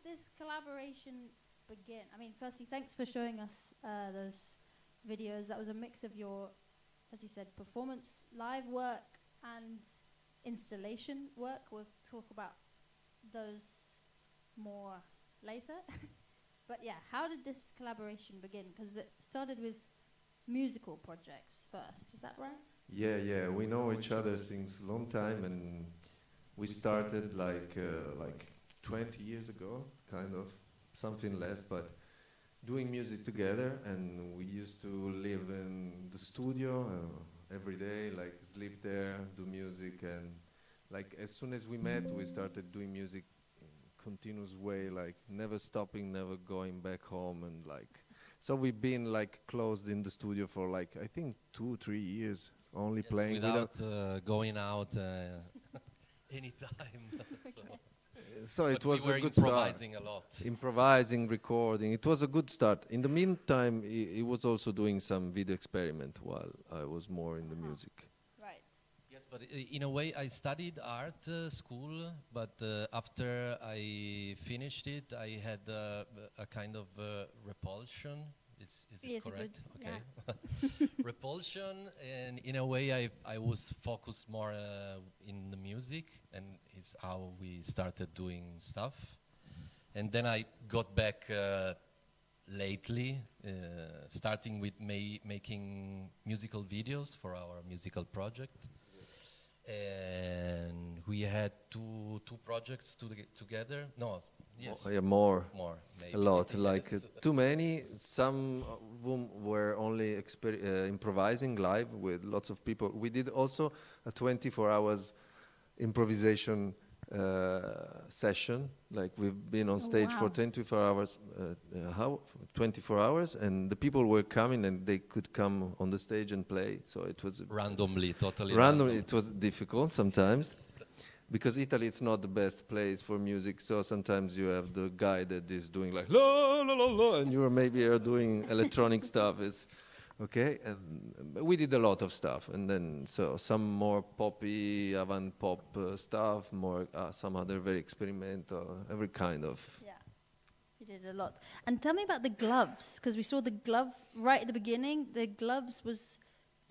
this collaboration begin? I mean, firstly, thanks for showing us those videos. That was a mix of your, as you said, performance, live work, and installation work. We'll talk about those more later. But yeah, how did this collaboration begin? Because it started with musical projects first. Is that right? Yeah. We know each other since a long time, and we started like 20 years ago, kind of, something less, but doing music together. And we used to live in the studio every day, like sleep there, do music, and like as soon as we met, we started doing music in continuous way, like never stopping, never going back home, and like so we've been like closed in the studio for like I think 2-3 years, only playing without going out anytime. So it was we were a good improvising start. a lot. Improvising, recording. It was a good start. In the meantime, he was also doing some video experiment while I was more in the music. Right. Yes, but in a way, I studied art school, but after I finished it, I had a kind of repulsion. Is it correct? Okay. Yeah. Repulsion, and in a way, I was focused more in the music, and it's how we started doing stuff. And then I got back lately, starting with making musical videos for our musical project. And we had two projects together. No, yes. More. Maybe. A lot, like too many. Some of them were only improvising live with lots of people. We did also a 24 hours improvisation session. Like we've been on stage for 24 hours, 24 hours, and the people were coming and they could come on the stage and play. So it was randomly, totally randomly. It was difficult sometimes. Because Italy, it's not the best place for music, so sometimes you have the guy that is doing like la la la la, and you maybe are doing electronic stuff. It's okay, and we did a lot of stuff, and then so some more poppy, avant pop stuff, more some other very experimental, every kind of. Yeah, you did a lot. And tell me about the gloves, because we saw the glove right at the beginning. The gloves was.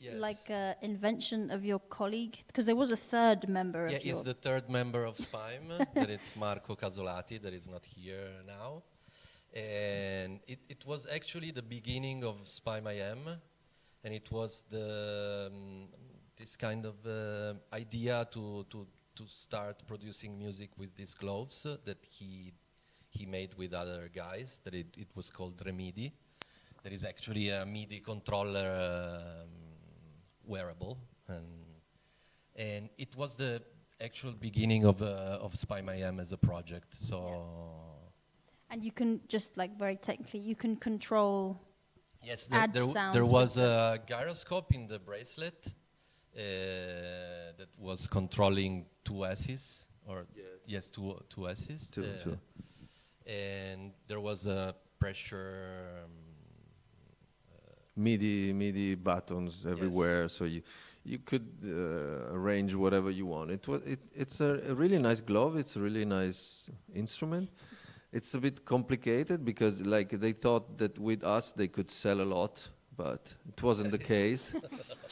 Yes. Like an invention of your colleague, because there was a third member of your... Yeah, he's the third member of SPIME, that it's Marco Casolati, that is not here now. And it was actually the beginning of SPIME.IM, and it was this kind of idea to start producing music with these gloves that he made with other guys, that it was called Remidi. That is actually a MIDI controller wearable, and it was the actual beginning of SPIME.IM as a project. So, yeah. And you can just like very technically, you can control. Yes, there was a gyroscope in the bracelet that was controlling two S's, or yes, two S's. Two. And there was a pressure. MIDI buttons everywhere, yes. So you could arrange whatever you want. It's a really nice glove. It's a really nice instrument. It's a bit complicated because like they thought that with us they could sell a lot, but it wasn't the case.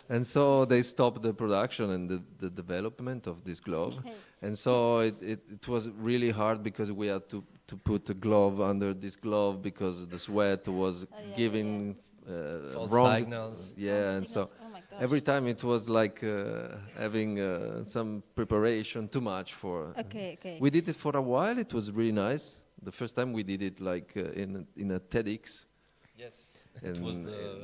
And so they stopped the production and the development of this glove. And so it was really hard because we had to put a glove under this glove because the sweat was giving wrong signals. Yeah, and so every time it was like having some preparation too much for. Okay. We did it for a while. It was really nice. The first time we did it like in a TEDx. Yes. It was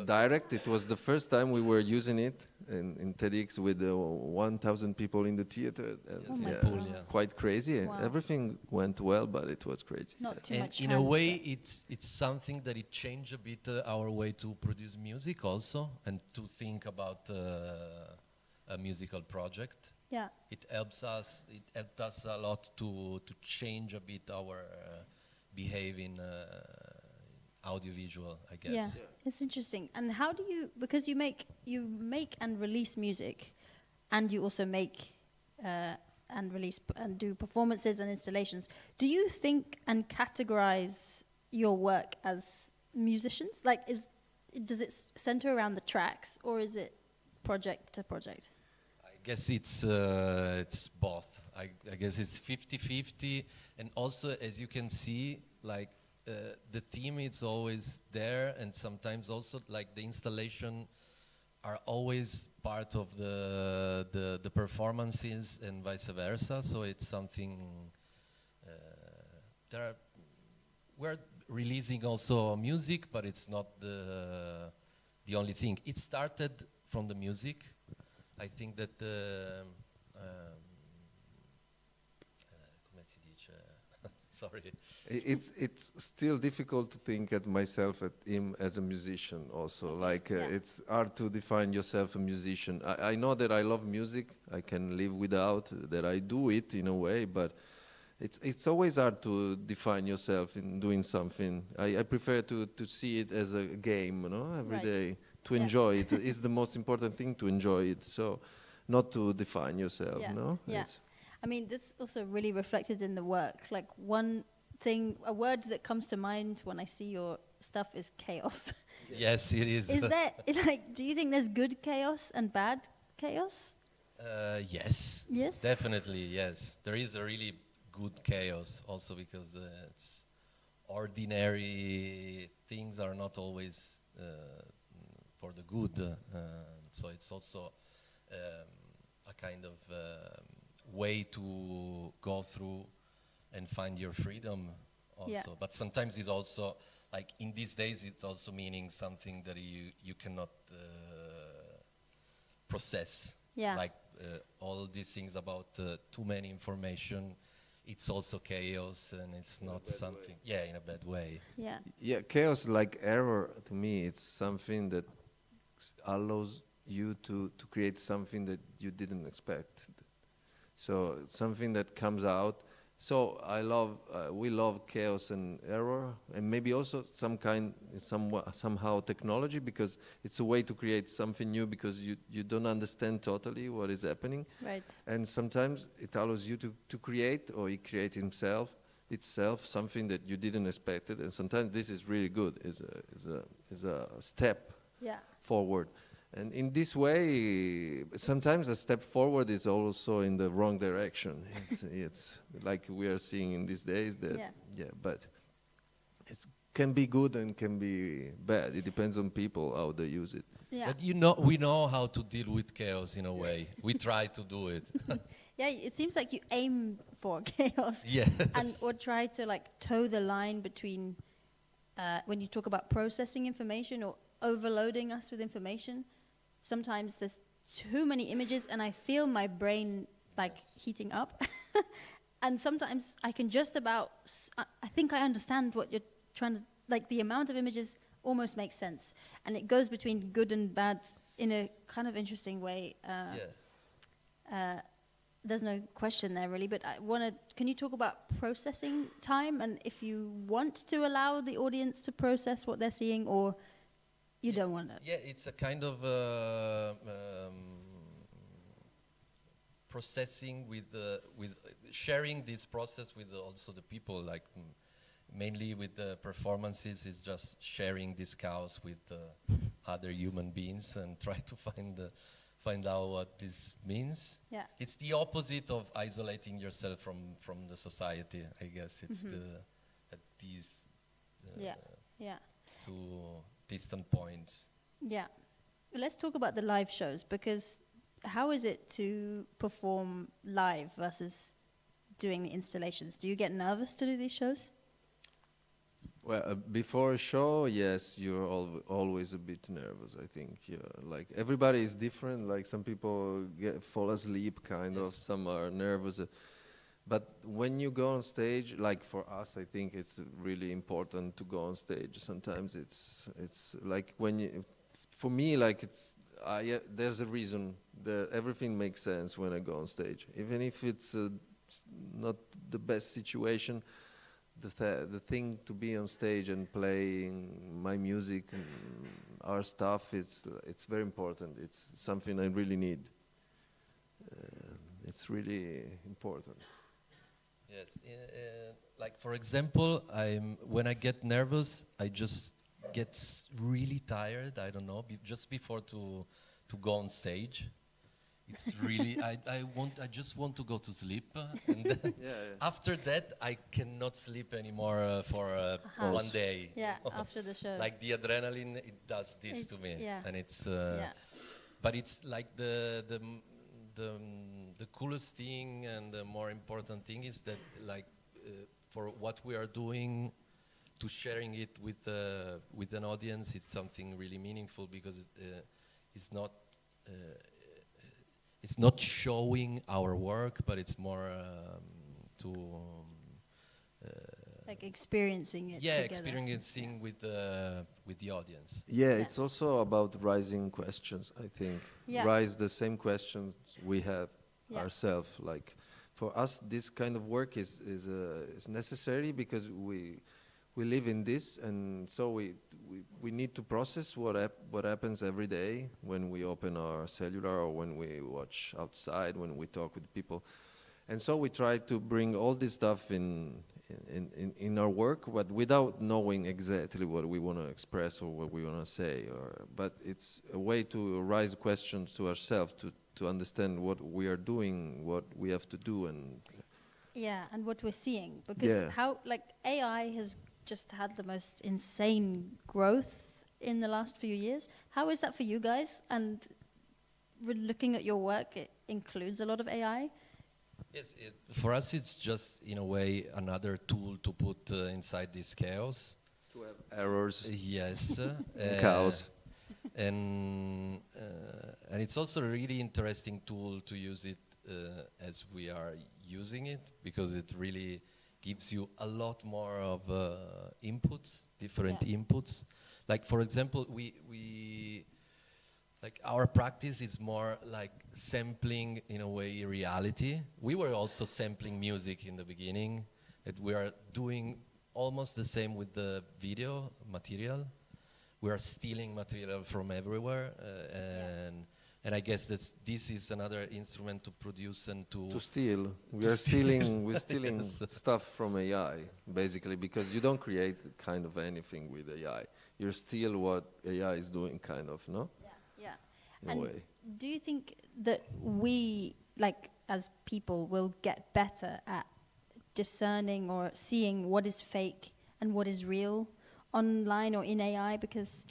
direct. It was the first time we were using it in TEDx with 1,000 people in the theater. And quite crazy. Wow. Everything went well, but it was crazy. Not too much. In a way, it's something that it changed a bit our way to produce music also, and to think about a musical project. Yeah. It helped us a lot to change a bit our behaving. Audiovisual, I guess. Yeah, it's interesting. And how do you, because you make and release music, and you also make and and release and do performances and installations. Do you think and categorize your work as musicians? Like, does it center around the tracks, or is it project to project? I guess it's both. I guess it's 50-50, and also, as you can see, like the theme is always there, and sometimes also like the installation are always part of the performances and vice versa. So it's something we're releasing also music, but it's not the only thing. It started from the music. I think that come si dice? Sorry. It's still difficult to think at myself at him as a musician also. Like it's hard to define yourself a musician. I know that I love music. I can live without that. I do it in a way, but it's always hard to define yourself in doing something. I prefer to see it as a game, you know, every day, to enjoy it. It's the most important thing, to enjoy it. So not to define yourself, no? Yeah. I mean, this also really reflected in the work. Like, one thing, a word that comes to mind when I see your stuff is chaos. Yes, it is. Is there, like, do you think there's good chaos and bad chaos? Yes. Yes? Definitely, yes. There is a really good chaos also, because it's ordinary things are not always for the good. So it's also a kind of way to go through and find your freedom also. Yeah. But sometimes it's also, like in these days, it's also meaning something that you cannot process. Yeah. Like all these things about too many information, it's also chaos, and it's not something, in a bad way. Yeah. Yeah, chaos, like error, to me, it's something that allows you to create something that you didn't expect. So something that comes out. So we love chaos and error, and maybe also somehow technology, because it's a way to create something new, because you don't understand totally what is happening. Right. And sometimes it allows you to create, or he create itself something that you didn't expect it. And sometimes this is really good, is a step forward. And in this way, sometimes a step forward is also in the wrong direction. It's like we are seeing in these days that, but it can be good and can be bad. It depends on people, how they use it. Yeah. But we know how to deal with chaos in a way. We try to do it. Yeah, it seems like you aim for chaos. Yes. Or try to like toe the line between when you talk about processing information or overloading us with information. Sometimes there's too many images and I feel my brain like heating up. And sometimes I can just about, I think I understand what you're trying to, like the amount of images almost makes sense. And it goes between good and bad in a kind of interesting way. There's no question there really, but can you talk about processing time, and if you want to allow the audience to process what they're seeing, or you don't want to? Yeah, it's a kind of processing with sharing this process with also the people, like mainly with the performances, is just sharing this chaos with other human beings and try to find out what this means. Yeah. It's the opposite of isolating yourself from the society, I guess. It's these two distant points. Yeah. Let's talk about the live shows, because how is it to perform live versus doing the installations? Do you get nervous to do these shows? Well, before a show, yes, you're always a bit nervous, I think. Yeah, like everybody is different. Like some people fall asleep, kind of. Some are nervous. But when you go on stage, like for us, I think it's really important to go on stage. Sometimes it's like for me, like there's a reason that everything makes sense when I go on stage. Even if it's not the best situation, the thing to be on stage and playing my music and our stuff, it's very important. It's something I really need. It's really important. Yes, like for example, when I get nervous, I just get really tired. I don't know, just before to go on stage. It's really I just want to go to sleep, and then after that I cannot sleep anymore for one day. Yeah, after the show. Like the adrenaline, it does this to me, and it's. But it's like the coolest thing and the more important thing is that like for what we are doing, to sharing it with an audience, it's something really meaningful because it's not. It's not showing our work, but it's more to like experiencing it. Yeah, together. experiencing with the audience. Yeah, it's also about raising questions, I think. Raise the same questions we have ourselves. Like, for us, this kind of work is necessary because we live in this, and so we need to process what happens every day when we open our cellular or when we watch outside, when we talk with people. And so we try to bring all this stuff in our work, but without knowing exactly what we want to express or what we want to say. But it's a way to raise questions to ourselves, to understand what we are doing, what we have to do, and and what we're seeing. Because how, like, AI has just had the most insane growth in the last few years. How is that for you guys? And looking at your work, it includes a lot of AI. Yes, for us it's just in a way another tool to put inside this chaos. To have errors. Yes. Chaos. And it's also a really interesting tool to use it as we are using it, because it really gives you a lot more of inputs, different inputs. Like for example, we like our practice is more like sampling in a way reality. We were also sampling music in the beginning, and we are doing almost the same with the video material. We are stealing material from everywhere, and I guess this is another instrument to produce and to steal. We're stealing stuff from AI, basically, because you don't create kind of anything with AI. You steal what AI is doing, kind of, no? In a way. Do you think that we, like, as people, will get better at discerning or seeing what is fake and what is real online or in AI? Because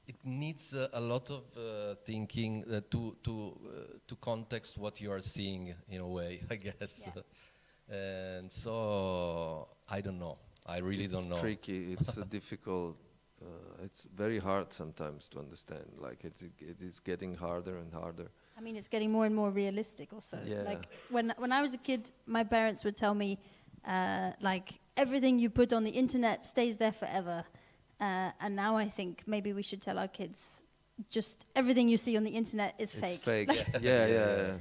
it needs a lot of thinking to context what you are seeing in a way, I guess. And so I don't know. I really don't know. It's tricky. It's difficult. It's very hard sometimes to understand. Like it is getting harder and harder. I mean, it's getting more and more realistic also. Yeah. Like when I was a kid, my parents would tell me, like, everything you put on the internet stays there forever. And now I think maybe we should tell our kids, just everything you see on the internet is fake. It's fake. Yeah.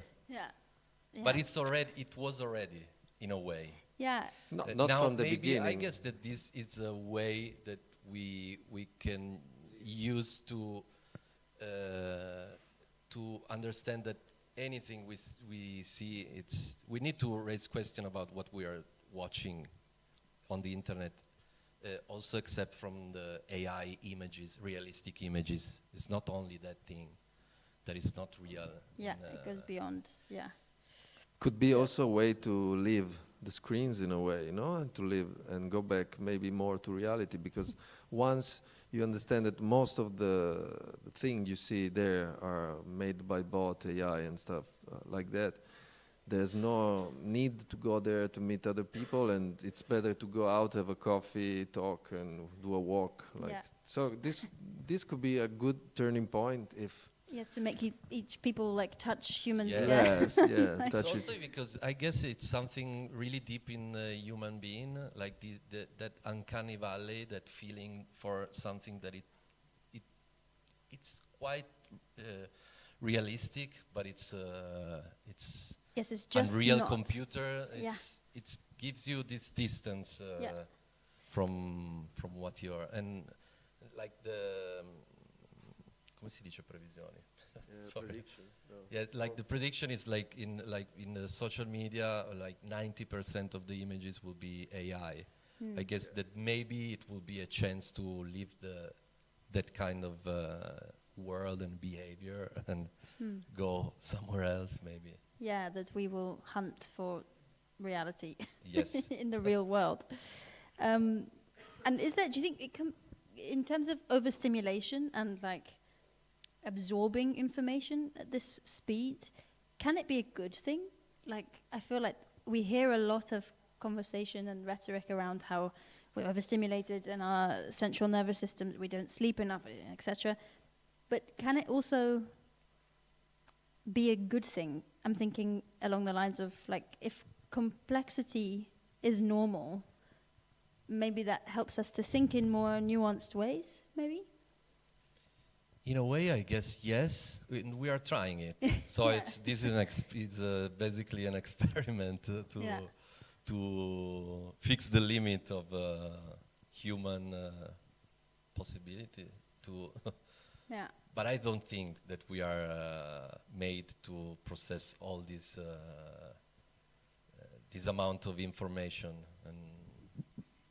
But it was already in a way. Yeah. Not now from the maybe beginning. I guess that this is a way that we can use to understand that anything we see, we need to raise question about what we are watching on the internet, also except from the AI images, realistic images. It's not only that thing that is not real. Yeah, it goes beyond, Could be also a way to leave the screens in a way, you know, and to live and go back maybe more to reality, because once you understand that most of the thing you see there are made by bot, AI and stuff like that, there's no need to go there to meet other people, and it's better to go out, have a coffee, talk, and do a walk. So this could be a good turning point if. Yes, to make each people like touch humans. Yes, like touch also because I guess it's something really deep in the human being, like that uncanny valley, that feeling for something that it's quite realistic, but it's just Unreal not. computer. It gives you this distance from what you are, and like the come si dice previsioni? Sorry. Prediction. No. Yeah, like the prediction is like in the social media, like 90% of the images will be AI. I guess that maybe it will be a chance to leave that kind of world and behavior and go somewhere else, maybe. Yeah, that we will hunt for reality. Yes. In the real world. And is that, do you think it in terms of overstimulation and like absorbing information at this speed, can it be a good thing? Like, I feel like we hear a lot of conversation and rhetoric around how we're overstimulated in our central nervous system, we don't sleep enough, etc. But can it also be a good thing? I'm thinking along the lines of like, if complexity is normal, maybe that helps us to think in more nuanced ways, maybe? In a way, I guess yes. We are trying it. So Yeah. this is basically an experiment to fix the limit of human possibility to. Yeah. But I don't think that we are made to process all this amount of information. And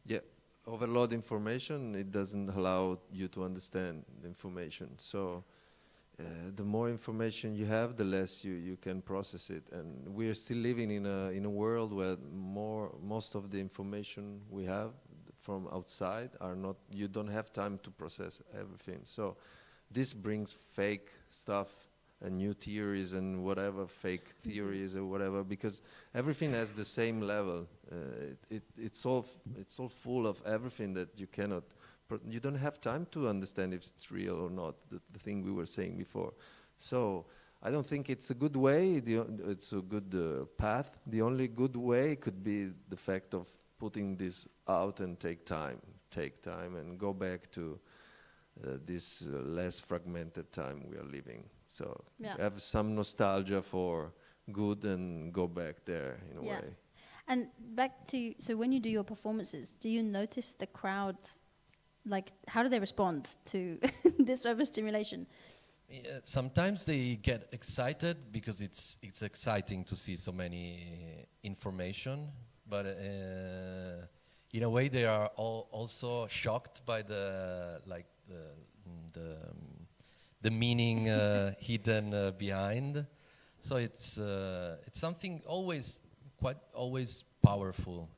Yeah, overload information, it doesn't allow you to understand the information. So the more information you have, the less you can process it. And we are still living in a world where most of the information we have from outside are not, you don't have time to process everything. So this brings fake stuff and new theories and whatever, fake theories or whatever, because everything has the same level. It's all full of everything that you cannot, you don't have time to understand if it's real or not, the thing we were saying before. So I don't think it's a good way, it's a good path. The only good way could be the fact of putting this out and take time and go back to this less fragmented time we are living. So have some nostalgia for good and go back there in a way. And back to, so when you do your performances, do you notice the crowd, like how do they respond to this overstimulation? Yeah, sometimes they get excited because it's exciting to see so many information, but in a way they are also shocked by the meaning hidden behind. So it's something always powerful.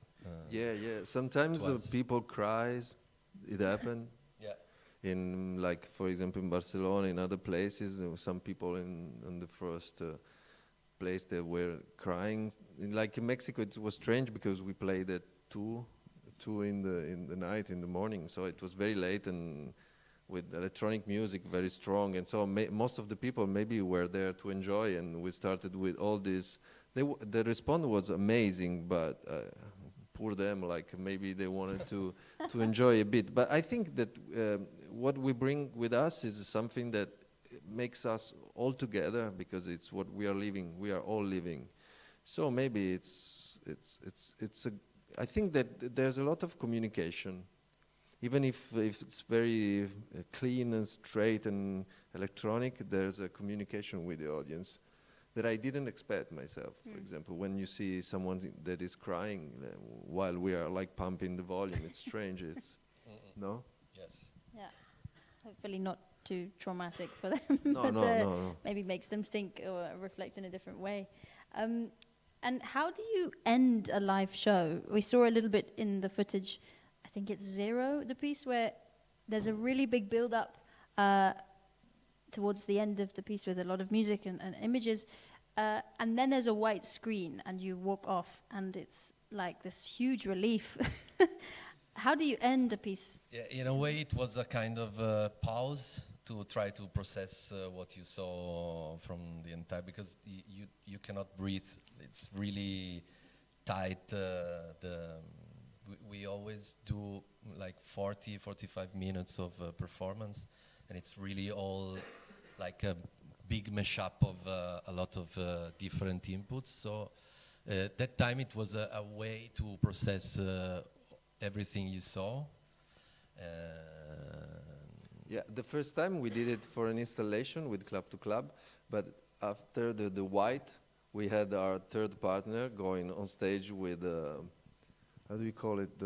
Sometimes people cries. It happened. Yeah. In, like, for example, in Barcelona, in other places, there were some people in the first place that were crying. Like in Mexico, it was strange because we played at 2 in the night, in the morning. So it was very late and with electronic music very strong. And so most of the people maybe were there to enjoy. And we started with all this. The response was amazing, but poor them, like maybe they wanted to enjoy a bit. But I think that what we bring with us is something that makes us all together, because it's what we are living. We are all living. So maybe I think that there's a lot of communication, even if it's very clean and straight and electronic. There's a communication with the audience that I didn't expect myself. For example, when you see someone that is crying while we are like pumping the volume, it's strange. It's no. Yes. Yeah. Hopefully not too traumatic for them. No, no. Maybe makes them think or reflect in a different way. And how do you end a live show? We saw a little bit in the footage, I think it's Zero, the piece, where there's a really big build-up towards the end of the piece with a lot of music and images. And then there's a white screen and you walk off and it's like this huge relief. How do you end a piece? Yeah, in a way it was a kind of pause to try to process what you saw from the entire, because you cannot breathe. It's really tight. We always do like 45 minutes of performance, and it's really all like a big mashup of a lot of different inputs. So that time it was a way to process everything you saw. Yeah, the first time we did it for an installation with Club to Club, but after the White, we had our third partner going on stage with, how do you call it,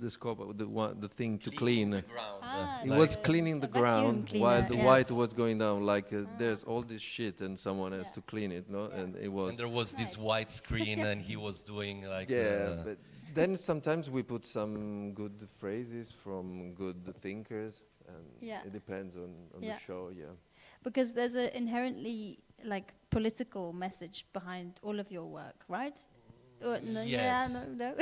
the scope, the thing to clean. The ground. He Like- was cleaning the a vacuum ground cleaner, while the yes. White was going down, like there's all this shit and someone has Yeah. to clean it, no? Yeah. And it was... And there was this Nice. white screen, and he was doing like. Yeah, but then sometimes we put some good phrases from good thinkers, and Yeah. it depends on Yeah. the show, yeah. Because there's an inherently like political message behind all of your work, right? Or no, yeah, Yes. no.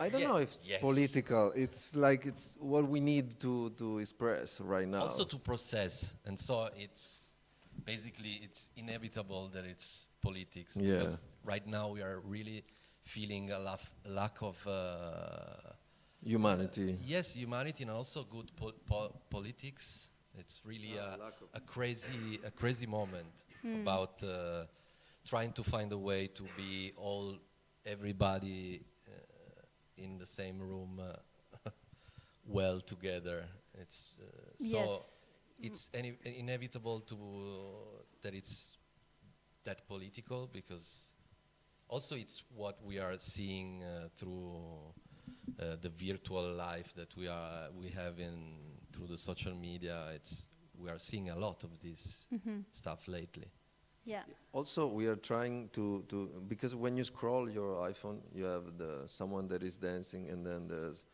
I don't know if it's Yes. political. It's like it's what we need to express right now. Also to process, and so it's basically it's inevitable that it's politics, Yeah. because right now we are really feeling a lack of Humanity. yes, humanity, and also good politics. It's really a crazy moment about trying to find a way to be everybody in the same room well together. It's so Yes. it's inevitable that it's that political, because also it's what we are seeing through the virtual life that we have through the social media. We are seeing a lot of this stuff lately. Yeah. Also, we are trying to because when you scroll your iPhone, you have someone that is dancing, and then there's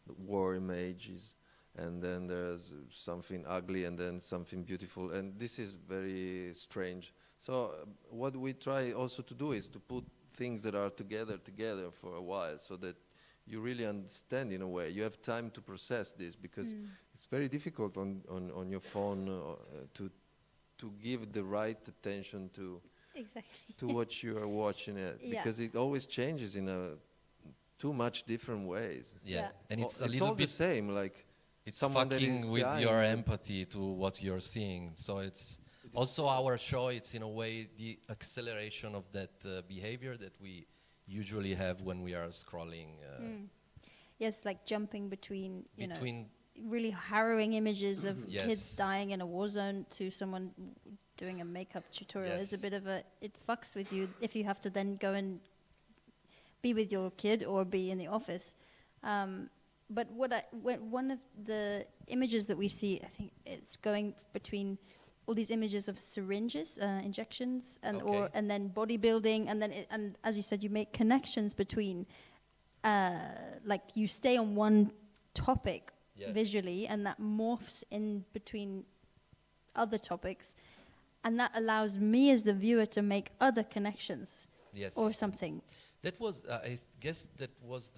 the war images, and then there's something ugly, and then something beautiful, and this is very strange. So what we try also to do is to put things that are together for a while, so that you really understand in a way. You have time to process this, because it's very difficult on your phone to give the right attention to Exactly. what you are watching it, Yeah. because it always changes in too much different ways. Yeah, Yeah. and it's a It's little all the bit. same, like It's someone that fucking is with dying your with- empathy to what you're seeing. So it's also our show. It's in a way the acceleration of that behavior that we usually have when we are scrolling Yes, like jumping between, you know, between. really harrowing images of Yes. kids dying in a war zone to someone doing a makeup tutorial is a Yes. bit of it fucks with you if you have to then go and be with your kid or be in the office. But one of the images that we see, I think it's going between all these images of syringes, injections, and Okay. and then bodybuilding, and then and as you said, you make connections between, like you stay on one topic Yeah. visually, and that morphs in between other topics, and that allows me as the viewer to make other connections Yes. or something. That was, I guess, that was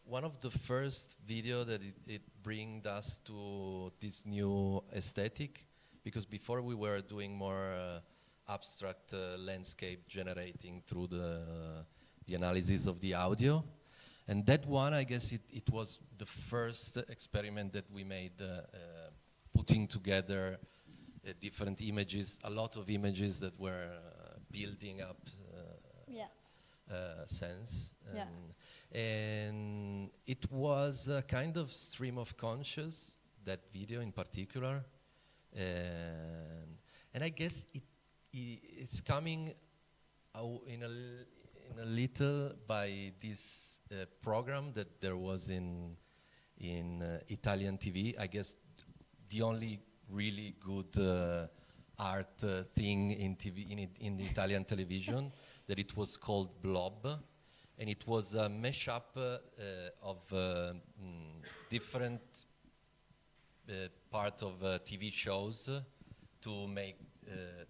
one of the first video that it bring us to this new aesthetic, because before we were doing more abstract landscape generating through the analysis of the audio, and that one, I guess, it was the first experiment that we made, putting together different images, a lot of images that were building up. Yeah. Sense. Yeah. And it was a kind of stream of conscious, that video in particular. And I guess it's coming in a little by this program that there was in Italian TV. I guess the only really good art thing in TV in the Italian television, that it was called Blob, and it was a mashup of different part of TV shows to make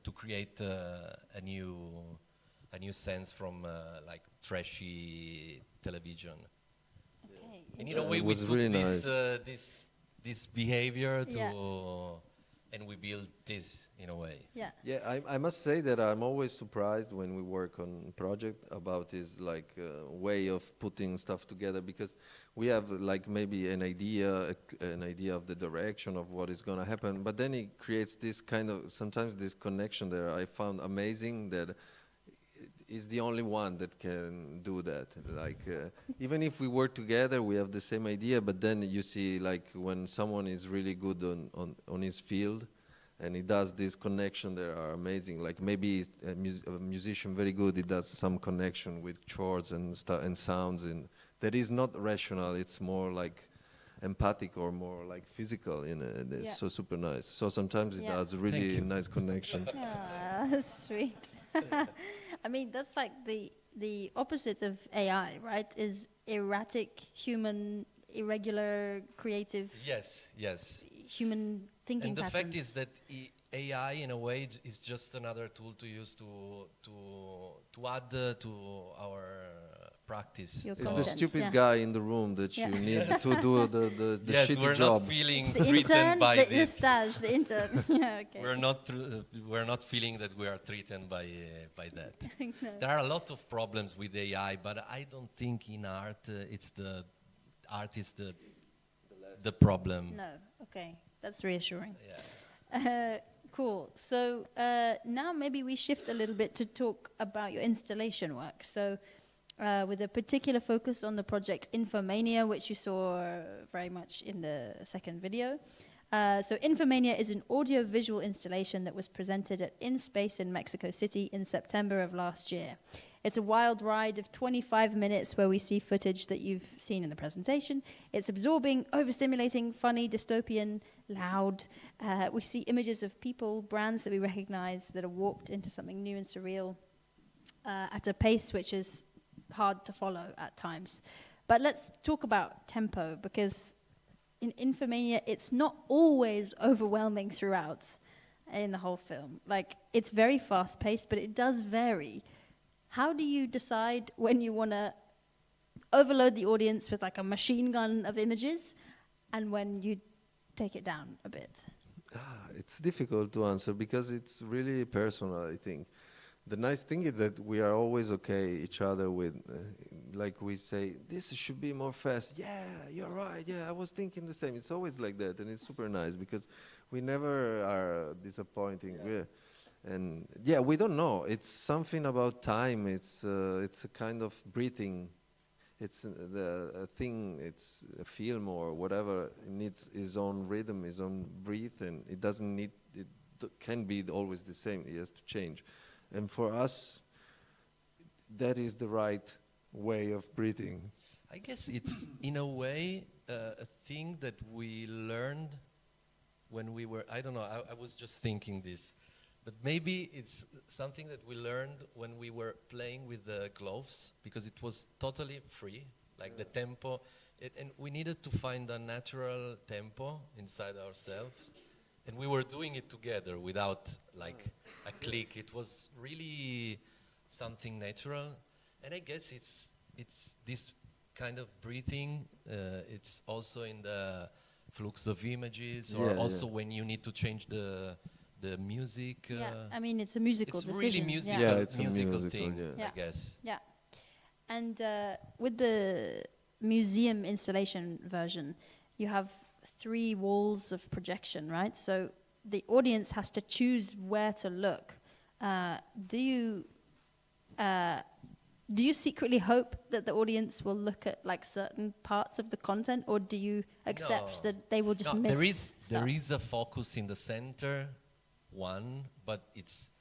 to create a new sense from like trashy television. Okay. And in a Yeah, way, it we was took really this behavior to, Yeah. and we built this in a way. Yeah. Yeah, I must say that I'm always surprised when we work on project about this like way of putting stuff together, because we have like maybe an idea of the direction of what is going to happen, but then it creates this kind of sometimes this connection that I found amazing, that is the only one that can do that. Like, even if we work together, we have the same idea, but then you see, like, when someone is really good on his field, and he does this connection that are amazing. Like maybe a musician very good, he does some connection with chords and sounds, and that is not rational. It's more like empathic or more like physical. It's so super nice. So sometimes it does a really nice connection. That's sweet. I mean, that's like the opposite of AI, right? Is erratic, human, irregular, creative. Yes, yes. Human thinking and the patterns. fact is that AI, in a way, is just another tool to use to add to our practice. Your It's content, the stupid guy in the room that you need to do the yes, shitty we're job. not feeling It's the threatened intern, by the this. stage, the intern. Yeah, okay. We're not feeling that we are threatened by that. No. There are a lot of problems with AI, but I don't think in art art is the problem. No, okay, that's reassuring. Yeah. Cool. So now maybe we shift a little bit to talk about your installation work. So with a particular focus on the project Infomania, which you saw very much in the second video. So Infomania is an audio-visual installation that was presented at In Space in Mexico City in September of last year. It's a wild ride of 25 minutes where we see footage that you've seen in the presentation. It's absorbing, overstimulating, funny, dystopian, loud. We see images of people, brands that we recognize that are warped into something new and surreal at a pace which is hard to follow at times. But let's talk about tempo, because in Infomania, it's not always overwhelming throughout in the whole film. Like, it's very fast-paced, but it does vary. How do you decide when you want to overload the audience with like a machine gun of images and when you take it down a bit? It's difficult to answer because it's really personal, I think. The nice thing is that we are always okay each other with, like we say, this should be more fast. Yeah, you're right. Yeah, I was thinking the same. It's always like that, and it's super nice because we never are disappointing. Yeah. And yeah, we don't know. It's something about time. It's a kind of breathing. It's a thing. It's a film or whatever. It needs his own rhythm, his own breath, and it doesn't need. It can be always the same. It has to change. And for us, that is the right way of breathing. I guess it's, in a way, a thing that we learned when we were, I don't know, I was just thinking this, but maybe it's something that we learned when we were playing with the gloves, because it was totally free, like the tempo, and we needed to find a natural tempo inside ourselves. And we were doing it together without like a click. It was really something natural. And I guess it's this kind of breathing. It's also in the flux of images, or also when you need to change the music. I mean, it's a musical it's decision. Really musical, it's musical a musical thing, I guess. Yeah. And with the museum installation version, you have 3 walls of projection, right? So the audience has to choose where to look. Do you secretly hope that the audience will look at like certain parts of the content, or do you accept that they will just miss there stuff? is a focus in the center, but it's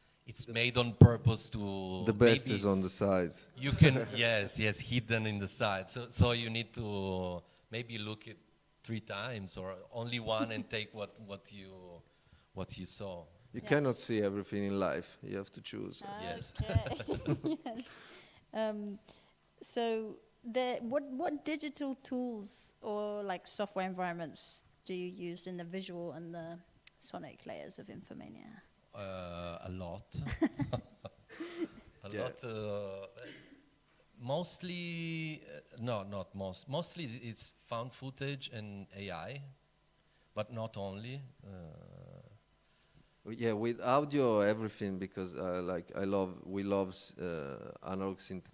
made on purpose to. The best is on the sides. You can yes, hidden in the side. So you need to maybe look at 3 times or only one and take what you saw. You cannot see everything in life. You have to choose. Yes. So what digital tools or like software environments do you use in the visual and the sonic layers of Infomania? A lot. Lot. Mostly, not most. Mostly it's found footage and AI, but not only. Yeah, with audio, everything, because we love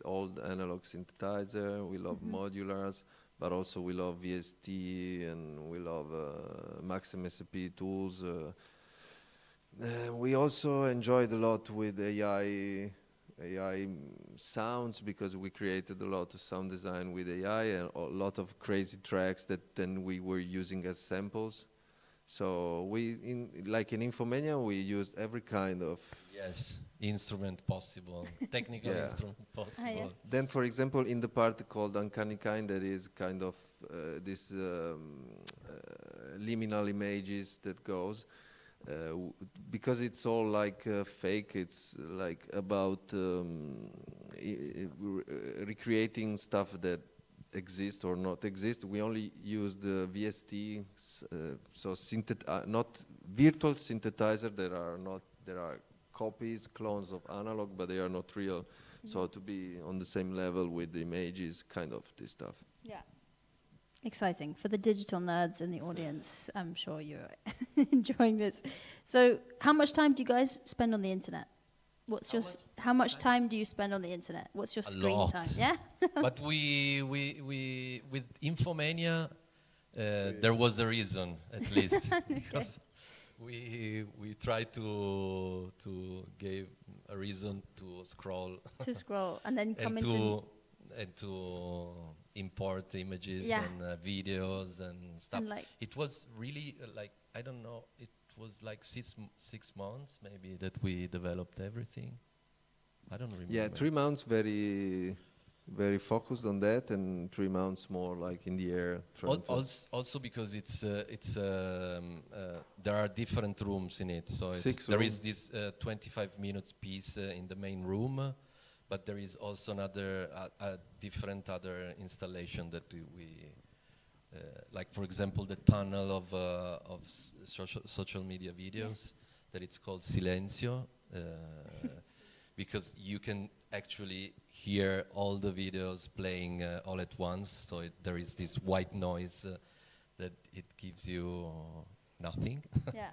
old analog synthesizer. We love modulars, but also we love VST and we love Maxim SP tools. We also enjoyed a lot with AI AI sounds, because we created a lot of sound design with AI and a lot of crazy tracks that then we were using as samples. So like in Infomania, we used every kind of. Yes, instrument possible, technical Yeah. instrument possible. Then, for example, in the part called Uncanny Kind, there is kind of this liminal images that goes, because it's all like fake. It's like about recreating stuff that exist or not exist. We only use the VST, so not virtual synthesizer. There are copies, clones of analog, but they are not real. So to be on the same level with the images, kind of this stuff. Yeah. Exciting. For the digital nerds in the audience, I'm sure you're enjoying this. So how much time do you guys spend on the internet? How much time do you spend on the internet? What's your screen time? Yeah? But we with Infomania, there was a reason, at least. Because we tried to give a reason to scroll. To scroll and then come and to import images Yeah. and videos and stuff. And like it was really like, I don't know, it was like 6 months maybe that we developed everything. I don't remember. Yeah, 3 months very focused on that, and 3 months more like in the air. Also because there are different rooms in it. So there is this 25 minutes piece in the main room, but there is also another different other installation that we like, for example, the tunnel of social media videos, that it's called Silencio, because you can actually hear all the videos playing all at once. So there is this white noise that it gives you nothing. Yeah.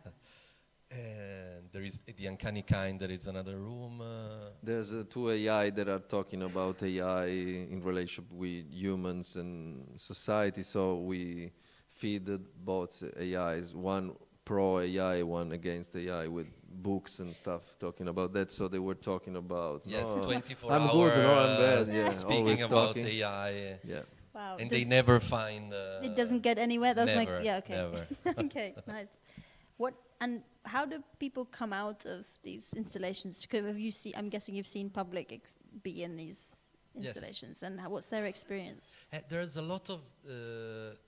And there is the Uncanny Kind, there is another room. There's two AI that are talking about AI in relationship with humans and society. So we feed both AIs, one pro AI, one against AI, with books and stuff talking about that. So they were talking about 24 I'm hours. good, no, I'm bad. Yeah, speaking about talking. AI. Yeah. Wow. And they never find. It doesn't get anywhere. That's never, like okay. Never. Okay, nice. How do people come out of these installations? Have you seen? I'm guessing you've seen public be in these installations, yes. And what's their experience? There's a lot of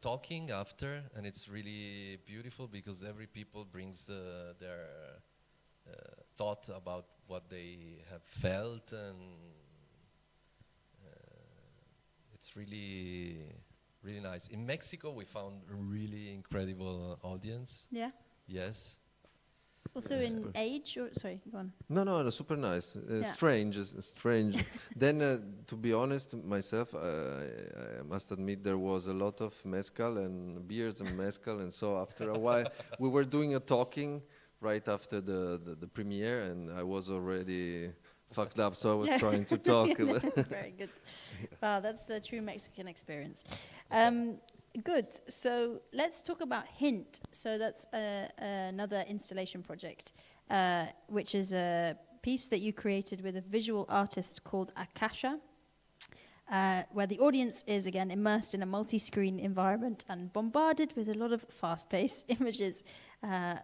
talking after, and it's really beautiful because every people brings their thought about what they have felt, and it's really, really nice. In Mexico, we found a really incredible audience. Yeah. Yes. Also in age, or sorry, go on. No, super nice. Strange. Then, to be honest, myself, I must admit there was a lot of mezcal and beers and mezcal, and so after a while, we were doing a talking right after the premiere, and I was already fucked up, so I was trying to talk. Very good. Wow, that's the true Mexican experience. Good. So let's talk about Hint. So that's another installation project, which is a piece that you created with a visual artist called Akasha, where the audience is, again, immersed in a multi-screen environment and bombarded with a lot of fast-paced images.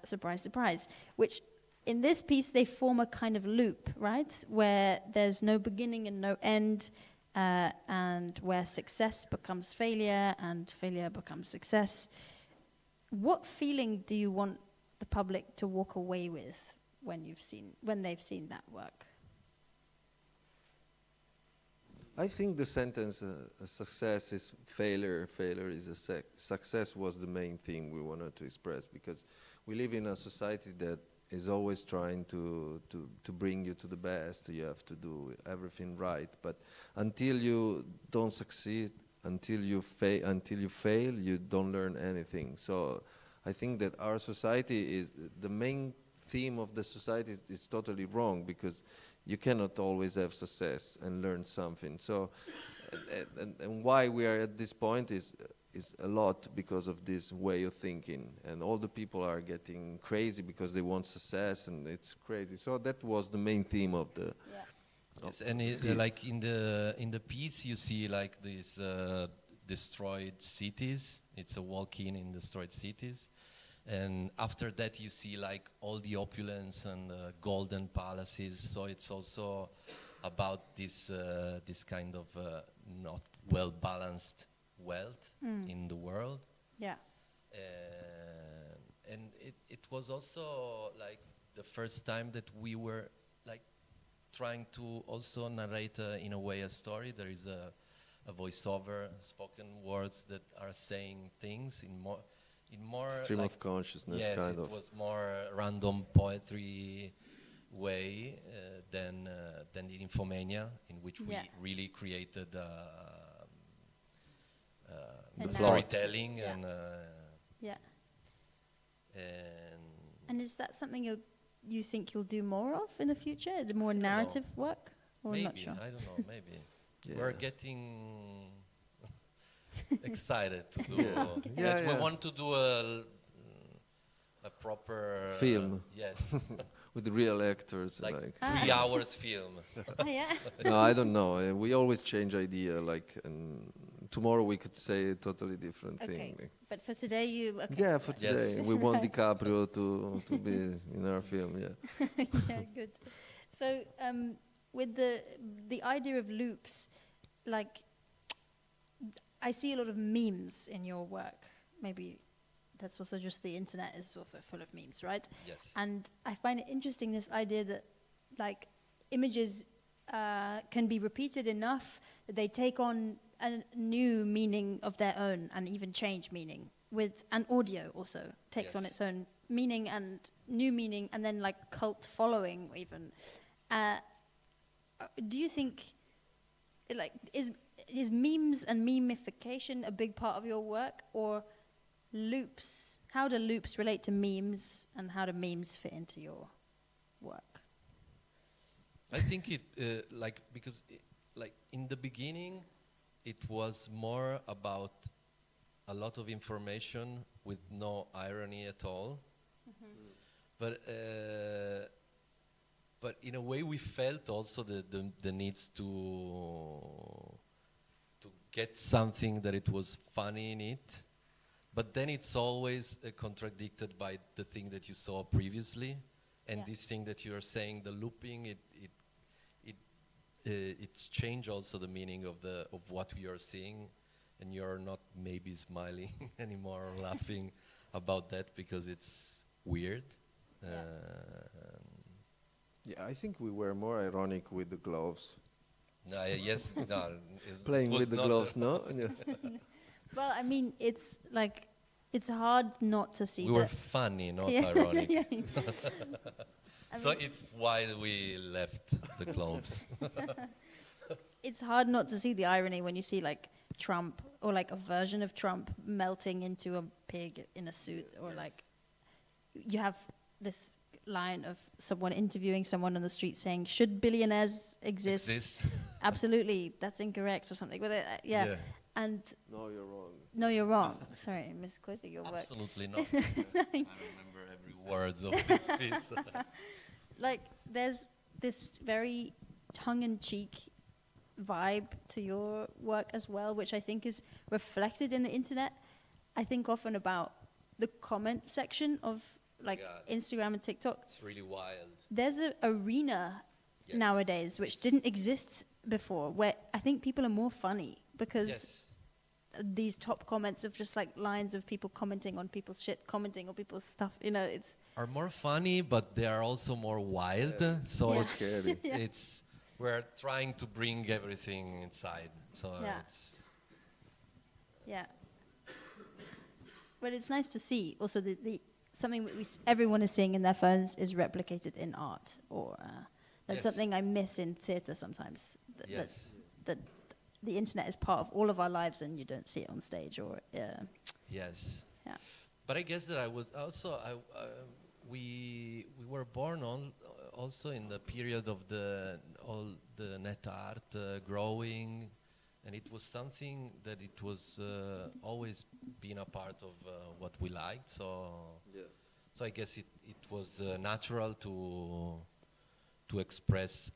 Surprise, surprise. Which, in this piece, they form a kind of loop, right? Where there's no beginning and no end. And where success becomes failure and failure becomes success. What feeling do you want the public to walk away with when they've seen that work? I think the sentence success is failure, failure is a success was the main thing we wanted to express, because we live in a society that is always trying to bring you to the best. You have to do everything right, but until you don't succeed, until you fail, you don't learn anything. So I think that our society is the main theme of the society is totally wrong, because you cannot always have success and learn something. So and why we are at this point is a lot because of this way of thinking, and all the people are getting crazy because they want success, and it's crazy. So that was the main theme of Yes, and it, piece. like in the piece, you see like these destroyed cities. It's a walk-in in destroyed cities, and after that you see like all the opulence and golden palaces. So it's also about this kind of not well balanced wealth in the world. Yeah. And it was also like the first time that we were like trying to also narrate in a way a story. There is a voiceover, spoken words that are saying things in more Stream like, of consciousness, yes, kind it of. was more random poetry way than the Infomania, in which we Yeah. really created A the narrative. storytelling Yeah. and And is that something you think you'll do more of in the future? The more narrative work, or maybe, not sure? I don't know, maybe. Yeah. We're getting excited to do. Yeah. Yes, Yeah, we want to do a proper Film. yes, With real actors, like like. 3 hours film. Oh, yeah. No, I don't know. We always change idea. Like, and tomorrow we could say a totally different Okay. thing. Like, But for today, you okay. yeah, for Yes. today we want DiCaprio to be in our film. Yeah. Yeah, good. So, with the idea of loops, like, I see a lot of memes in your work. Maybe that's also just the internet is also full of memes, right? Yes. And I find it interesting, this idea that, like, images can be repeated enough that they take on a new meaning of their own and even change meaning. With an audio also takes on Yes. its own meaning and new meaning, and then like cult following even. Do you think, like, is memes and memification a big part of your work, or loops? How do loops relate to memes, and how do memes fit into your work? I think it like because like in the beginning, it was more about a lot of information with no irony at all. But in a way, we felt also the needs to get something that it was funny in it. But then it's always contradicted by the thing that you saw previously, and Yeah. this thing that you are saying, the looping, it's changed also the meaning of what we are seeing, and you're not maybe smiling anymore or laughing about that because it's weird. Yeah, I think we were more ironic with the gloves. Yes, no, Playing with the gloves, no? Yeah. Well, I mean, it's like, it's hard not to see we were that. funny, not Yeah. ironic. Yeah. I So mean, it's why we left the gloves. it's hard not to see the irony when you see like Trump, or like a version of Trump melting into a pig in a suit, or like you have this line of someone interviewing someone on the street saying, "Should billionaires exist?" Exist. Absolutely, that's incorrect, or something. But yeah. And No, you're wrong. no, you're wrong. Sorry, I'm misquoting your work. Absolutely not. I remember every word of this piece. Like, there's this very tongue-in-cheek vibe to your work as well, which I think is reflected in the internet. I think often about the comment section of like Yeah. Instagram and TikTok. It's really wild. There's an arena Yes. nowadays which It's- didn't exist before, where I think people are more funny because Yes. these top comments of just like lines of people commenting on people's shit, commenting on people's stuff. You know, it's Are more funny, but they are also more wild. So Yeah. it's Scary. Yeah. it's we're trying to bring everything inside. So Yeah. it's yeah. But it's nice to see also the something that everyone is seeing in their phones is replicated in art, or that's Yes. something I miss in theatre sometimes. yes. That the internet is part of all of our lives, and you don't see it on stage, or Yes. Yeah. But I guess that I was also we were born on also in the period of all the net art growing, and it was something that it was always been a part of what we liked. So I guess it was natural to express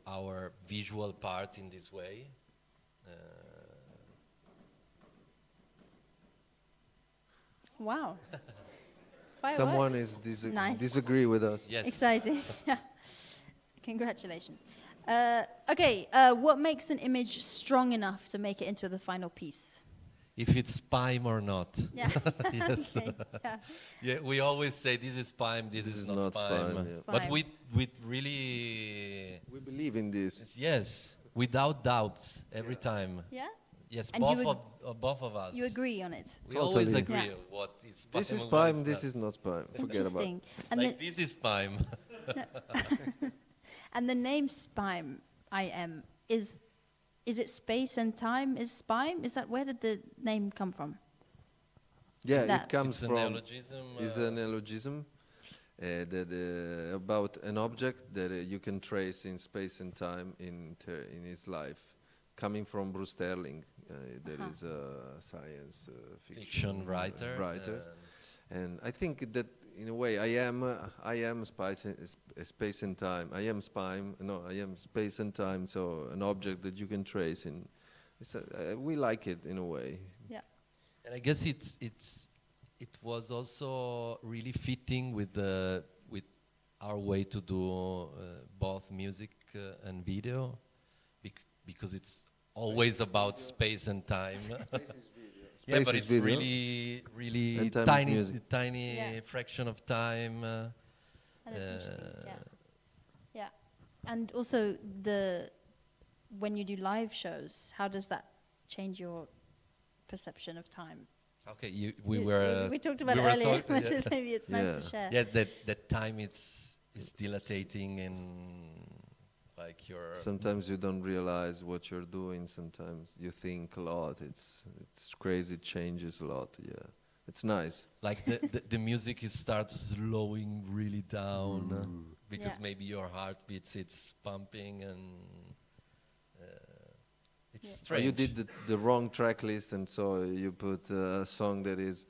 our visual part in this way. Wow. Someone Fireworks. is Nice. disagree with us. Yes. Exciting. Yeah. Congratulations. Okay, what makes an image strong enough to make it into the final piece? If it's SPIME or not. Yeah. Yes. Okay, yeah. Yeah, we always say this is SPIME, this is not SPIME. SPIME, yeah. But SPIME. we really, We believe in this. yes, without doubts, every time. Yeah? Yes, And both of us. You agree on it? We always Totally. agree Yeah. on what is SPIME. This is and what SPIME, this not. is not SPIME. Forget about it. Interesting. And Like this is SPIME. and the name SPIME.IM is it space and time? Is SPIME? Is that where did the name come from? Yeah, That. it comes It's an from. neologism. Is an neologism that about an object that you can trace in space and time in his life, coming from Bruce Sterling. That is a science fiction writer. and I think that in a way I am space and time. I am SPIME. No, I am space and time. So an object that you can trace in. We like it in a way. Yeah. And I guess it was also really fitting with our way to do both music and video, because it's always about space and time. Yeah, but Space is it's video. really And time is tiny, music. tiny Yeah. fraction of time. And that's interesting. Yeah. Yeah. And also when you do live shows, how does that change your perception of time? Okay, We talked about we it were earlier. talking- yeah. Maybe it's nice to Yeah. share. Yeah, that time is dilating, and like your Sometimes you don't realize what you're doing. Sometimes you think a lot. It's crazy. It changes a lot. Yeah, it's nice. like the music starts slowing really down because Yeah. maybe your heartbeats it's pumping, and it's Yeah. Or strange. you did the wrong track list, and so you put a song that is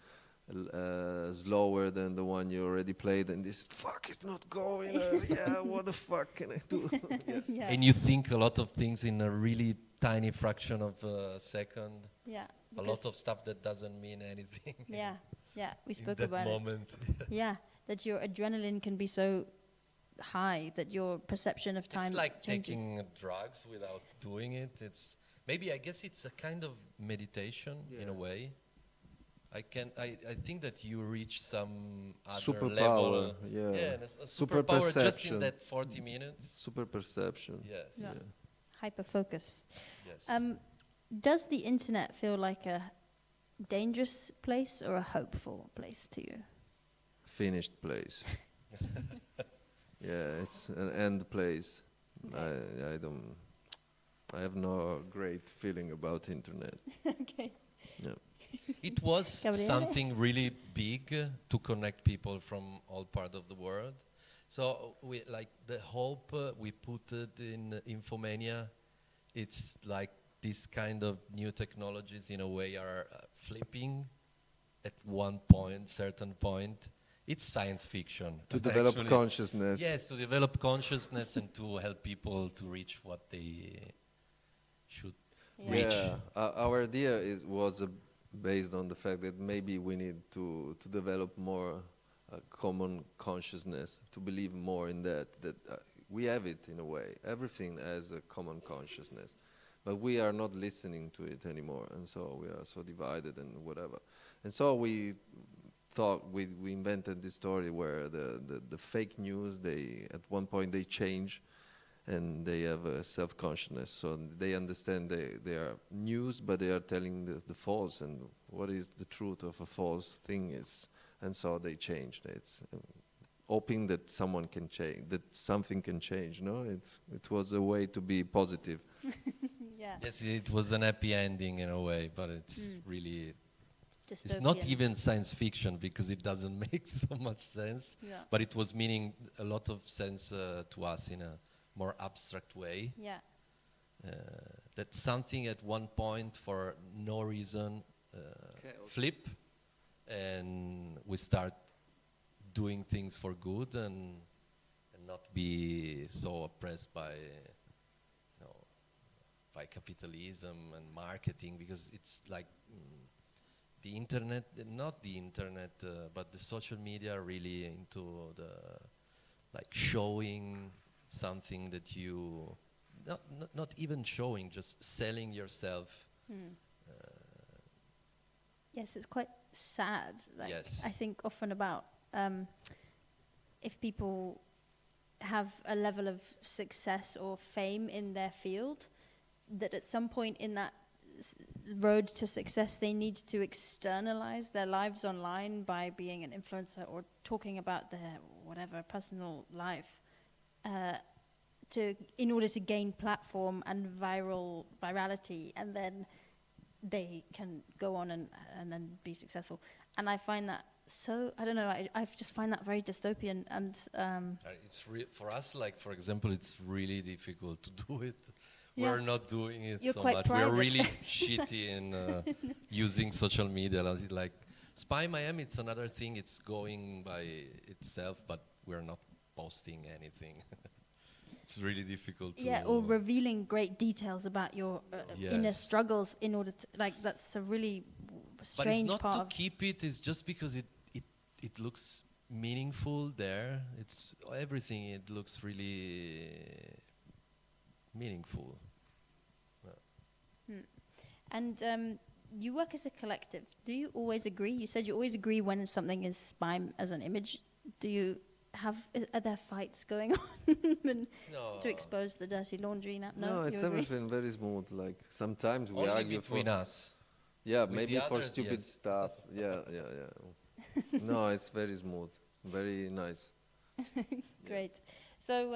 slower than the one you already played, and this fuck is not going. Yeah, what the fuck can I do? Yeah. Yeah. And you think a lot of things in a really tiny fraction of a second. Yeah. A lot of stuff that doesn't mean anything. Yeah. Yeah. We in spoke that about moment. it. Yeah. That your adrenaline can be so high that your perception of time It's like changes. taking drugs without doing it. It's maybe, I guess it's a kind of meditation in a way. I think that you reach some other Superpower, level. yeah. And a Super superpower just in perception. that 40 minutes. Super perception. Yes. Yeah. Hyper focus. Yes. Does the internet feel like a dangerous place or a hopeful place to you? Finished place. Yeah, it's an end place. Okay. I have no great feeling about internet. Okay. Yeah. It was Gabriele? something really big to connect people from all parts of the world. So we like the hope we put it in Infomania. It's like this kind of new technologies in a way are flipping at one point, certain point. It's science fiction. To develop actually. consciousness. Yes, to develop consciousness and to help people to reach what they should reach. Yeah, our idea was based on the fact that maybe we need to develop more common consciousness, to believe more in that we have it in a way. Everything has a common consciousness, but we are not listening to it anymore, and so we are so divided and whatever. And so we thought we invented this story where the fake news, at one point they change, and they have a self-consciousness, so they understand they are news, but they are telling the false, and what is the truth of a false thing is, and so they change. It's hoping that someone can change, that something can change. No, it was a way to be positive. Yeah. Yes, it was an happy ending in a way, but it's really, it's Dystopian. not even science fiction because it doesn't make so much sense, Yeah. but it was meaning a lot of sense to us in a more abstract way. Yeah. That something at one point for no reason flip, and we start doing things for good and not be so oppressed by by capitalism and marketing, because it's like the internet, not the internet, but the social media really into the like showing something that you, not even showing, just selling yourself. Yes, it's quite sad. Like, Yes. I think often about if people have a level of success or fame in their field, that at some point in that road to success, they need to externalize their lives online by being an influencer or talking about their whatever personal life, in order to gain platform and virality, and then they can go on and then be successful. And I find that so, I don't know, I just find that very dystopian. And it's for us, like, for example, it's really difficult to do it. Yeah. We're not doing it You're so quite much. private. We're really shitty in using social media. Like SPIME.IM, it's another thing. It's going by itself, but we're not posting anything. It's really difficult to... Yeah, or revealing great details about your inner struggles in order to, like, that's a really strange part. But it's not to keep it, it's just because it looks meaningful there. It's everything, it looks really meaningful. And you work as a collective. Do you always agree? You said you always agree when something is SPIME as an image. Do you have, are there fights going on No. to expose the dirty laundry? No, it's you agree? everything very smooth. Like sometimes we Only argue between us. Yeah, With maybe the for others, stupid yes. stuff. Yeah. No, it's very smooth, very nice. Great. So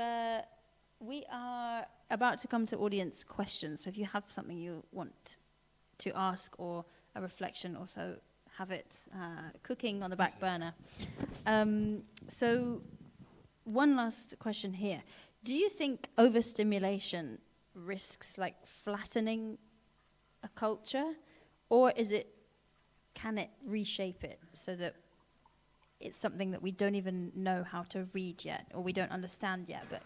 we are about to come to audience questions. So if you have something you want to ask or a reflection, also have it cooking on the back burner. So one last question here. Do you think overstimulation risks like flattening a culture, or can it reshape it so that it's something that we don't even know how to read yet, or we don't understand yet, but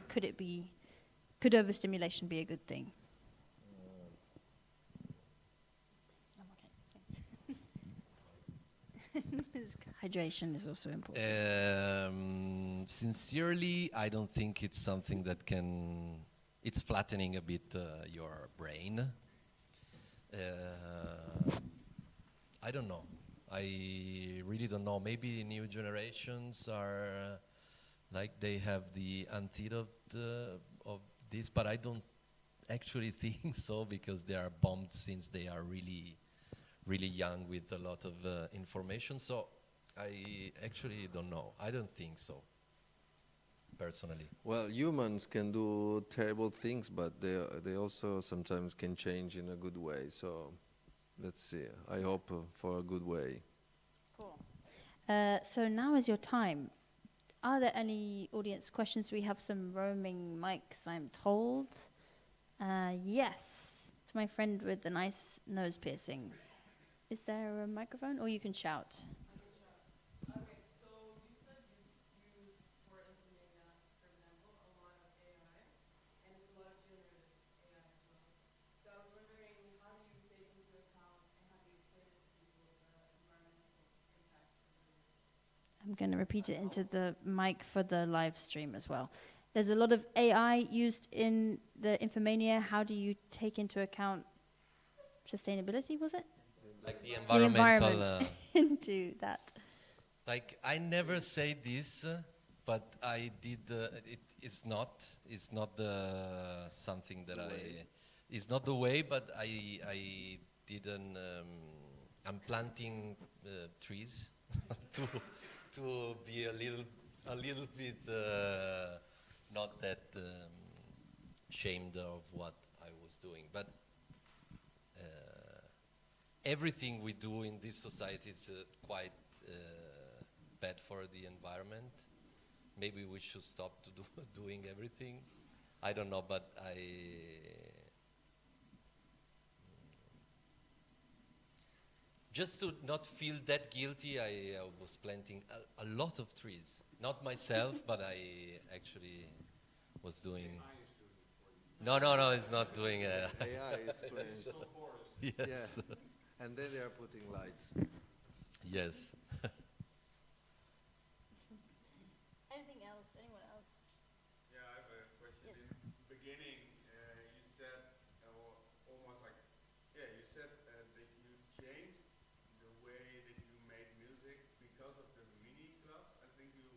could overstimulation be a good thing? Hydration is also important. Sincerely, I don't think it's something that it's flattening a bit your brain. I don't know. I really don't know. Maybe new generations are like they have the antidote of this, but I don't actually think so, because they are bombed since they are really, really young with a lot of information. So I actually don't know. I don't think so, personally. Well, humans can do terrible things, but they also sometimes can change in a good way. So let's see. I hope for a good way. Cool. So now is your time. Are there any audience questions? We have some roaming mics, I'm told. Yes. It's my friend with the nice nose piercing. Is there a microphone, or you can shout? Okay, so you said you use for Infomania, for example, a lot of AI, and it's a lot of generative AI as well. So I was wondering, how do you take into account and how do you explain it to people the environmental impact? I'm going to repeat it into the mic for the live stream as well. There's a lot of AI used in the Infomania. How do you take into account sustainability, was it? Like the The environmental... environment into that. Like, I never say this, but I did. It's not something that it's not the way. But I didn't. I'm planting trees to be a little bit not that ashamed of what I was doing, but. Everything we do in this society is quite bad for the environment. Maybe we should stop to doing everything. I don't know, but just to not feel that guilty, I was planting a lot of trees. Not myself, but I actually was doing. No, it's not doing it. AI is playing. Yes. Yeah. And then they are putting lights. Yes. Anything else? Anyone else? Yeah, I have a question. Yes. In the beginning, you said almost like, yeah, you said that you changed the way that you made music because of the mini clubs. I think you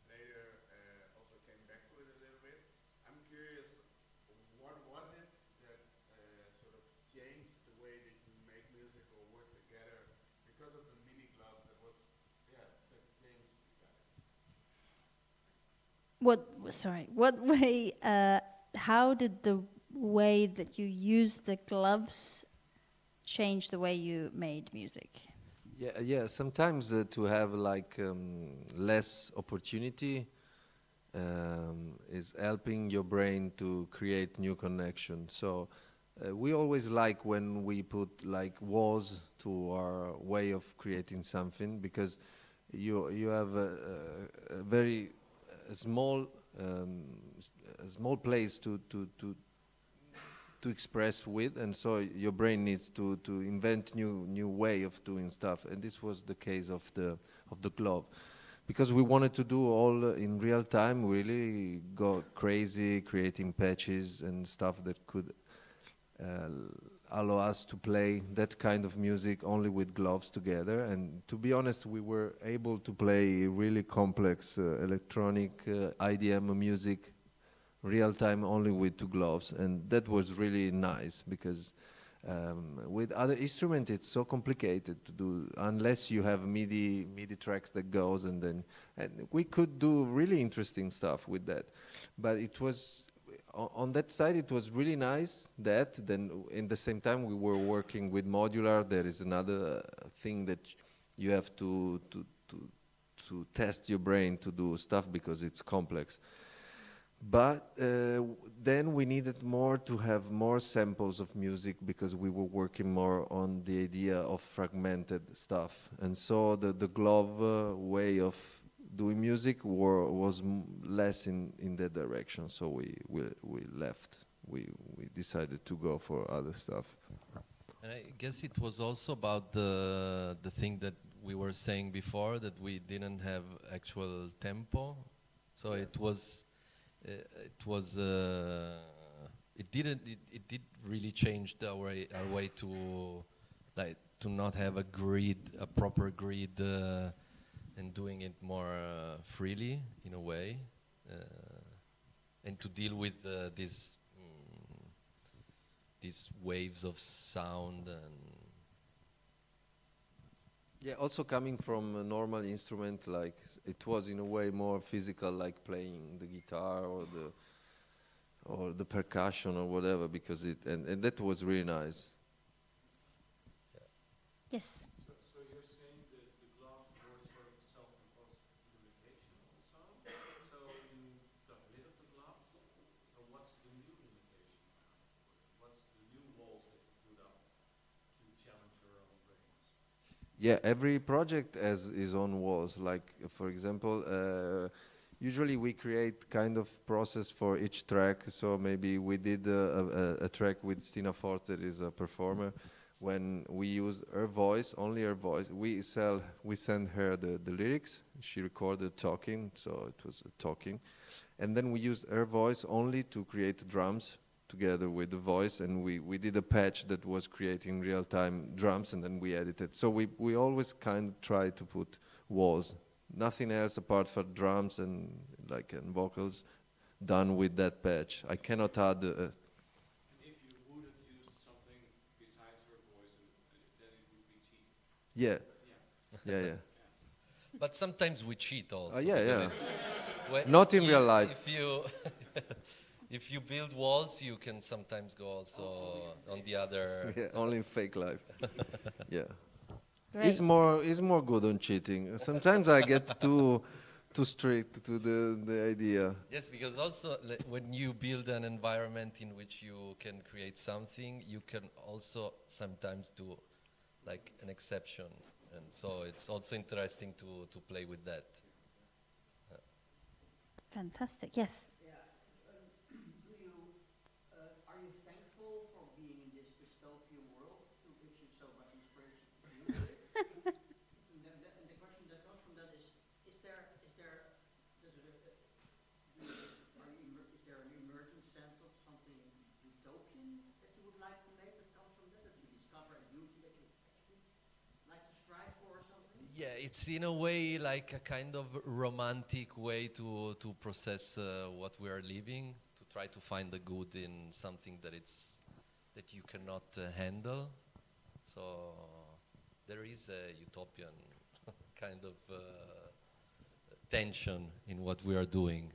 later also came back to it a little bit. I'm curious, what was it that sort of changed the way that you make music or work together because of the mini clubs that was, yeah, that changed you guys? What way, how did the way that you used the gloves change the way you made music? Yeah. Sometimes to have like less opportunity is helping your brain to create new connections. So we always like when we put like walls to our way of creating something, because you have a very small small place to express with, and so your brain needs to invent new way of doing stuff. And this was the case of the glove, because we wanted to do all in real time. We really got crazy creating patches and stuff that could allow us to play that kind of music only with gloves together. And to be honest, we were able to play really complex electronic IDM music real time only with two gloves, and that was really nice, because with other instruments it's so complicated to do unless you have MIDI tracks that goes, and we could do really interesting stuff with that. But it was on that side it was really nice. That then in the same time we were working with modular. There is another thing that you have to test your brain to do stuff because it's complex. But then we needed more to have more samples of music, because we were working more on the idea of fragmented stuff. And so the glove way of doing music was less in that direction. So we left. We decided to go for other stuff. And I guess it was also about the thing that we were saying before, that we didn't have actual tempo. So it did really change our way to not have a proper grid, and doing it more freely in a way, and to deal with these waves of sound. And yeah, also coming from a normal instrument, like it was in a way more physical, like playing the guitar or the percussion or whatever, because and that was really nice. Yes. So you're saying that the gloves were sort of self-imposed limitation also? So you got rid of the gloves? So what's the new limitation now? What's the new walls that you put up to challenge your own brains? Yeah, every project has its own walls. Like, for example, usually we create kind of process for each track. So maybe we did a track with Stina Forst, that is a performer. When we use her voice, only her voice, we send her the lyrics. She recorded talking, so it was talking. And then we used her voice only to create drums together with the voice, and we did a patch that was creating real-time drums, and then we edited. So we always kind of try to put walls, nothing else apart from drums and vocals done with that patch. I cannot add And if you would have used something besides her voice, then it would be cheating. yeah. Yeah. Yeah. but sometimes we cheat also. Yeah, because yeah. it's Not in real life. If you build walls, you can sometimes go also on the other. Yeah, only in fake life. Yeah. Great. It's more good on cheating. Sometimes I get too strict to the idea. Yes, because also when you build an environment in which you can create something, you can also sometimes do like an exception, and so it's also interesting to play with that. Fantastic. Yes. Do you Yeah, it's in a way like a kind of romantic way to process what we are living, to try to find the good in something that you cannot handle. So there is a utopian kind of tension in what we are doing.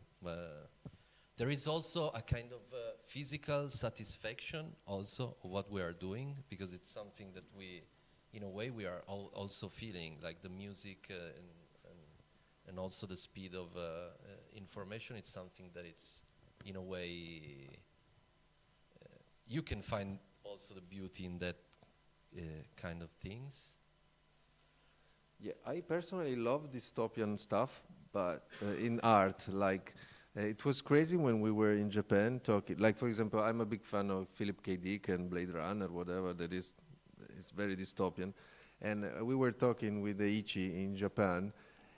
There is also a kind of physical satisfaction also of what we are doing, because it's something that we, in a way, we are also feeling, like the music and also the speed of information. It's something that it's, in a way, you can find also the beauty in that kind of things. Yeah, I personally love dystopian stuff, but in art, like, it was crazy when we were in Japan talking. Like, for example, I'm a big fan of Philip K. Dick and Blade Runner, whatever that is. It's very dystopian. And we were talking with Eiichi in Japan,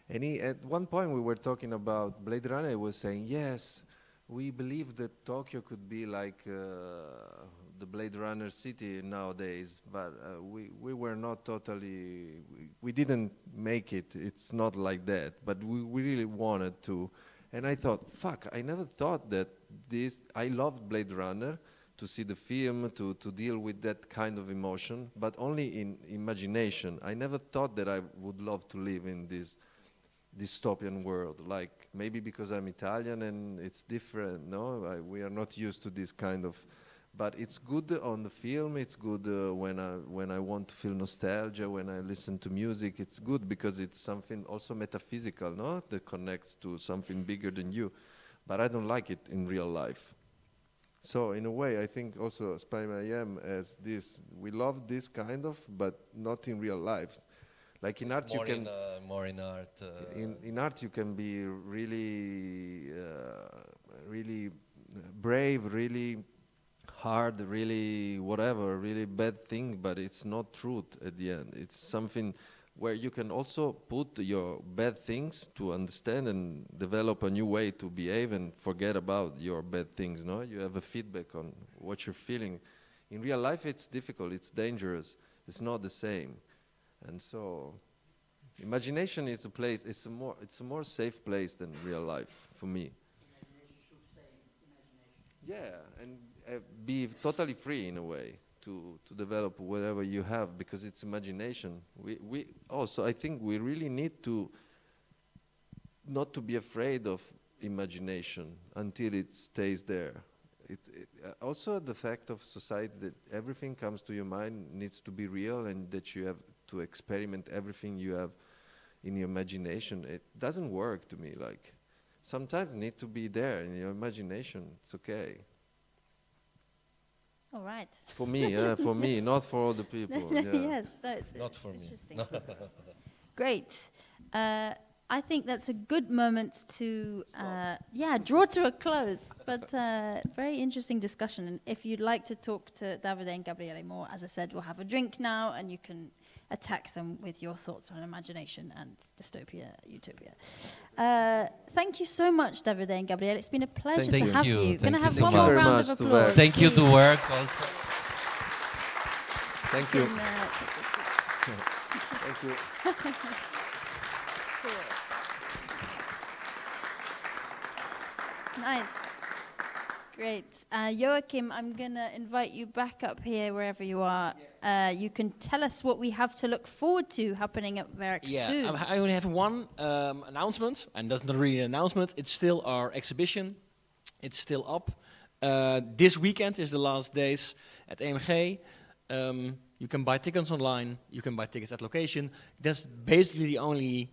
and at one point we were talking about Blade Runner. He was saying, yes, we believe that Tokyo could be like the Blade Runner city nowadays, but we were not totally, we didn't make it. It's not like that, but we really wanted to. And I thought, fuck, I never thought that I loved Blade Runner, to see the film, to deal with that kind of emotion, but only in imagination. I never thought that I would love to live in this dystopian world. Like, maybe because I'm Italian and it's different, no? We are not used to this kind of, but it's good on the film, it's good when I want to feel nostalgia, when I listen to music, it's good because it's something also metaphysical, no? That connects to something bigger than you. But I don't like it in real life. So in a way, I think also SPIME.IM as this, we love this kind of, but not in real life. Like in art, you can more in art. In art, you can be really, really brave, really hard, really whatever, really bad thing, but it's not truth at the end. It's something where you can also put your bad things to understand and develop a new way to behave and forget about your bad things, no? You have a feedback on what you're feeling. In real life, it's difficult, it's dangerous, it's not the same. And so, imagination is a place, it's a more safe place than real life, for me. Imagination should stay imagination. Yeah, and be totally free in a way. To develop whatever you have, because it's imagination. We also, I think we really need to not to be afraid of imagination until it stays there. Also the fact of society that everything comes to your mind needs to be real, and that you have to experiment everything you have in your imagination. It doesn't work to me. Like, sometimes need to be there in your imagination. It's okay. All right. For me, not for all the people. Yeah. Yes, that's Not for me. interesting. Great. I think that's a good moment to draw to a close. But very interesting discussion. And if you'd like to talk to Davide and Gabriele more, as I said, we'll have a drink now, and you can attack them with your thoughts on imagination and dystopia, utopia. Thank you so much, Davide and Gabriele. It's been a pleasure Thank to have you. you. Thank Going to you have so one more much. round Very of much to applause. work. Thank you to please. work also. Thank you. Take a seat. Thank you. Cool. Nice. Great. Joachim, I'm going to invite you back up here wherever you are. You can tell us what we have to look forward to happening at Werk soon. I only have one announcement, and that's not really an announcement. It's still our exhibition. It's still up. This weekend is the last days at AMG. You can buy tickets online. You can buy tickets at location. That's basically the only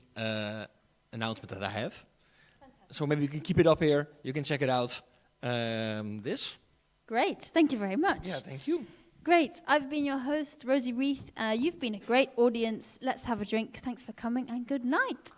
announcement that I have. Fantastic. So maybe you can keep it up here. You can check it out. Great. Thank you very much. Yeah, thank you. Great. I've been your host, Rosie Reith. You've been a great audience. Let's have a drink. Thanks for coming, and good night.